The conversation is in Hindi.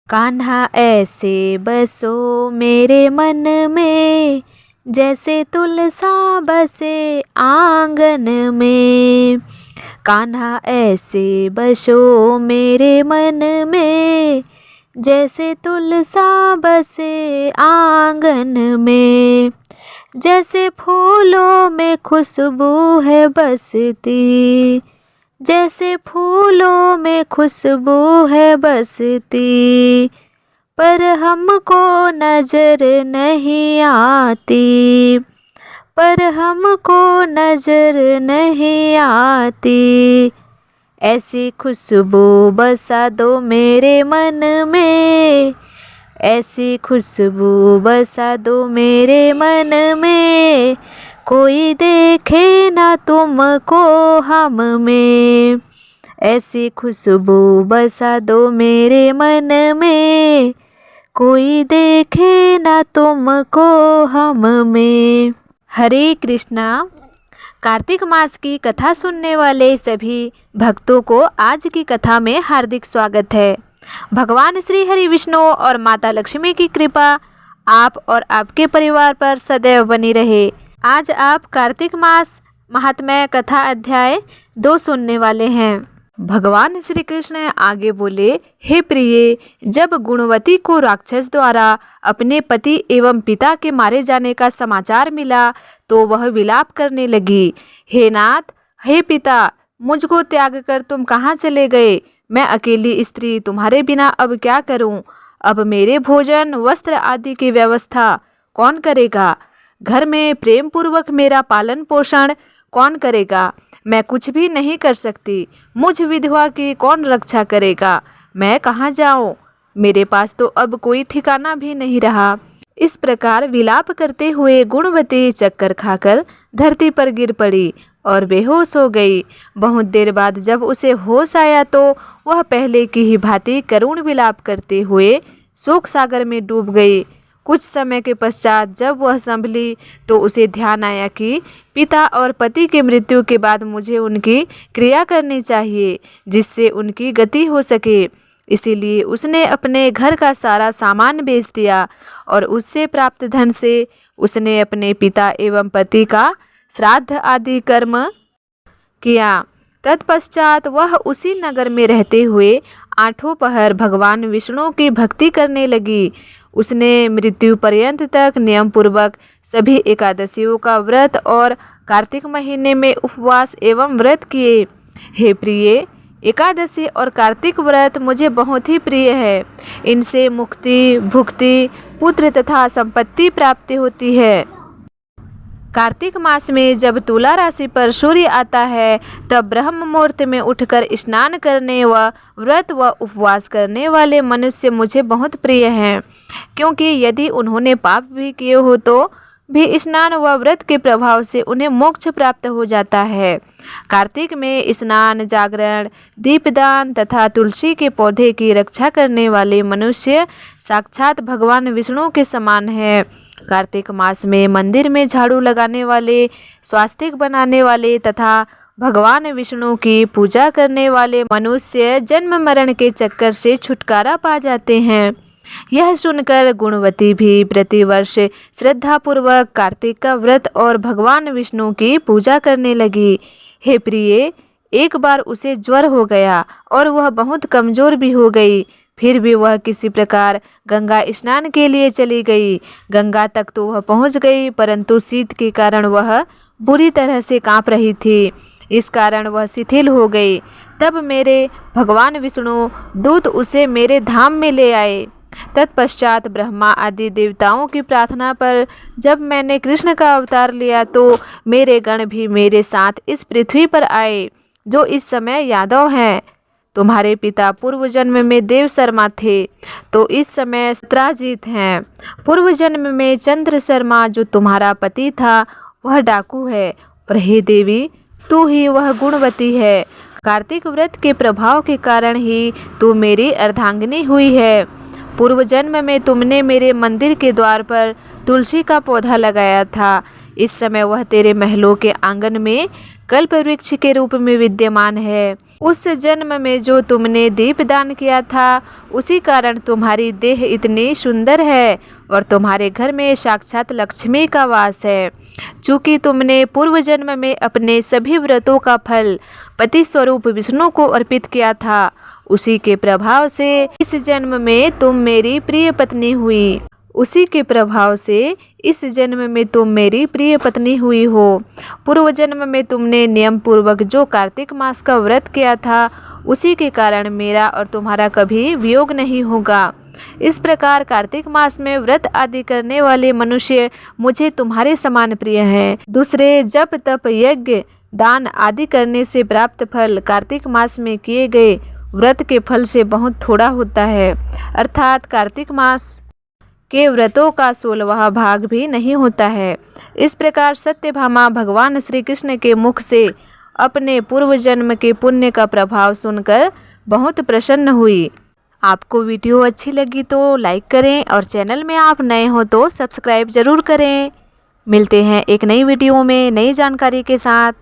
कान्हा ऐसे बसो मेरे मन में, जैसे तुलसा बसे आंगन में। कान्हा ऐसे बसो मेरे मन में, जैसे तुलसा बसे आंगन में। जैसे फूलों में खुशबू है बसती, जैसे फूलों में खुशबू है बसती, पर हमको नजर नहीं आती, पर हमको नजर नहीं आती। ऐसी खुशबू बसा दो मेरे मन में, ऐसी खुशबू बसा दो मेरे मन में। कोई देखे ना तुमको हम में, ऐसी खुशबू बसा दो मेरे मन में। कोई देखे ना तुमको हम में। हरे कृष्णा। कार्तिक मास की कथा सुनने वाले सभी भक्तों को आज की कथा में हार्दिक स्वागत है। भगवान श्री हरि विष्णु और माता लक्ष्मी की कृपा आप और आपके परिवार पर सदैव बनी रहे। आज आप कार्तिक मास महात्म्य कथा अध्याय 2 सुनने वाले हैं। भगवान श्री कृष्ण आगे बोले, हे प्रिय, जब गुणवती को राक्षस द्वारा अपने पति एवं पिता के मारे जाने का समाचार मिला तो वह विलाप करने लगी। हे नाथ, हे पिता, मुझको त्याग कर तुम कहाँ चले गए? मैं अकेली स्त्री तुम्हारे बिना अब क्या करूं? अब मेरे भोजन वस्त्र आदि की व्यवस्था कौन करेगा? घर में प्रेम पूर्वक मेरा पालन पोषण कौन करेगा? मैं कुछ भी नहीं कर सकती। मुझ विधवा की कौन रक्षा करेगा? मैं कहाँ जाऊं? मेरे पास तो अब कोई ठिकाना भी नहीं रहा। इस प्रकार विलाप करते हुए गुणवती चक्कर खाकर धरती पर गिर पड़ी और बेहोश हो गई। बहुत देर बाद जब उसे होश आया तो वह पहले की ही भांति करुण विलाप करते हुए शोक सागर में डूब गई। कुछ समय के पश्चात जब वह संभली तो उसे ध्यान आया कि पिता और पति की मृत्यु के बाद मुझे उनकी क्रिया करनी चाहिए जिससे उनकी गति हो सके। इसीलिए उसने अपने घर का सारा सामान बेच दिया और उससे प्राप्त धन से उसने अपने पिता एवं पति का श्राद्ध आदि कर्म किया। तत्पश्चात वह उसी नगर में रहते हुए 8 पहर भगवान विष्णु की भक्ति करने लगी। उसने मृत्यु पर्यंत तक नियम पूर्वक सभी एकादशियों का व्रत और कार्तिक महीने में उपवास एवं व्रत किए। हे प्रिय, एकादशी और कार्तिक व्रत मुझे बहुत ही प्रिय है। इनसे मुक्ति, भुक्ति, पुत्र तथा संपत्ति प्राप्ति होती है। कार्तिक मास में जब तुला राशि पर सूर्य आता है तब ब्रह्म मुहूर्त में उठकर स्नान करने व व्रत व उपवास करने वाले मनुष्य मुझे बहुत प्रिय हैं, क्योंकि यदि उन्होंने पाप भी किए हो तो भी स्नान व व्रत के प्रभाव से उन्हें मोक्ष प्राप्त हो जाता है। कार्तिक में स्नान, जागरण, दीपदान तथा तुलसी के पौधे की रक्षा करने वाले मनुष्य साक्षात भगवान विष्णु के समान है। कार्तिक मास में मंदिर में झाड़ू लगाने वाले, स्वास्तिक बनाने वाले तथा भगवान विष्णु की पूजा करने वाले मनुष्य जन्म मरण के चक्कर से छुटकारा पा जाते हैं। यह सुनकर गुणवती भी प्रतिवर्ष श्रद्धापूर्वक कार्तिक का व्रत और भगवान विष्णु की पूजा करने लगी। हे प्रिय, एक बार उसे ज्वर हो गया और वह बहुत कमजोर भी हो गई। फिर भी वह किसी प्रकार गंगा स्नान के लिए चली गई। गंगा तक तो वह पहुंच गई, परंतु शीत के कारण वह बुरी तरह से कांप रही थी। इस कारण वह शिथिल हो गई। तब मेरे भगवान विष्णु दूत उसे मेरे धाम में ले आए। तत्पश्चात ब्रह्मा आदि देवताओं की प्रार्थना पर जब मैंने कृष्ण का अवतार लिया तो मेरे गण भी मेरे साथ इस पृथ्वी पर आए, जो इस समय यादव हैं। तुम्हारे पिता पूर्व जन्म में देव शर्मा थे तो इस समय सत्राजीत हैं। पूर्व जन्म में चंद्र शर्मा जो तुम्हारा पति था वह डाकू है, और हे देवी, तू ही वह गुणवती है। कार्तिक व्रत के प्रभाव के कारण ही तू मेरी अर्धांगिनी हुई है। पूर्व जन्म में तुमने मेरे मंदिर के द्वार पर तुलसी का पौधा लगाया था। इस समय वह तेरे महलों के आंगन में कल्प वृक्ष के रूप में विद्यमान है। उस जन्म में जो तुमने दीपदान किया था, उसी कारण तुम्हारी देह इतनी सुंदर है और तुम्हारे घर में साक्षात लक्ष्मी का वास है। चूँकि तुमने पूर्व जन्म में अपने सभी व्रतों का फल पति स्वरूप विष्णु को अर्पित किया था, उसी के प्रभाव से इस जन्म में तुम मेरी प्रिय पत्नी हुई। उसी के प्रभाव से इस जन्म में तुम मेरी प्रिय पत्नी हुई हो। पूर्व जन्म में तुमने नियम पूर्वक जो कार्तिक मास का व्रत किया था, उसी के कारण मेरा और तुम्हारा कभी वियोग नहीं होगा। इस प्रकार कार्तिक मास में व्रत आदि करने वाले मनुष्य मुझे तुम्हारे समान प्रिय हैं। दूसरे जप तप यज्ञ दान आदि करने से प्राप्त फल कार्तिक मास में किए गए व्रत के फल से बहुत थोड़ा होता है, अर्थात कार्तिक मास के व्रतों का 16वां भाग भी नहीं होता है। इस प्रकार सत्यभामा भगवान श्री कृष्ण के मुख से अपने पूर्व जन्म के पुण्य का प्रभाव सुनकर बहुत प्रसन्न हुई। आपको वीडियो अच्छी लगी तो लाइक करें और चैनल में आप नए हो तो सब्सक्राइब ज़रूर करें। मिलते हैं एक नई वीडियो में नई जानकारी के साथ।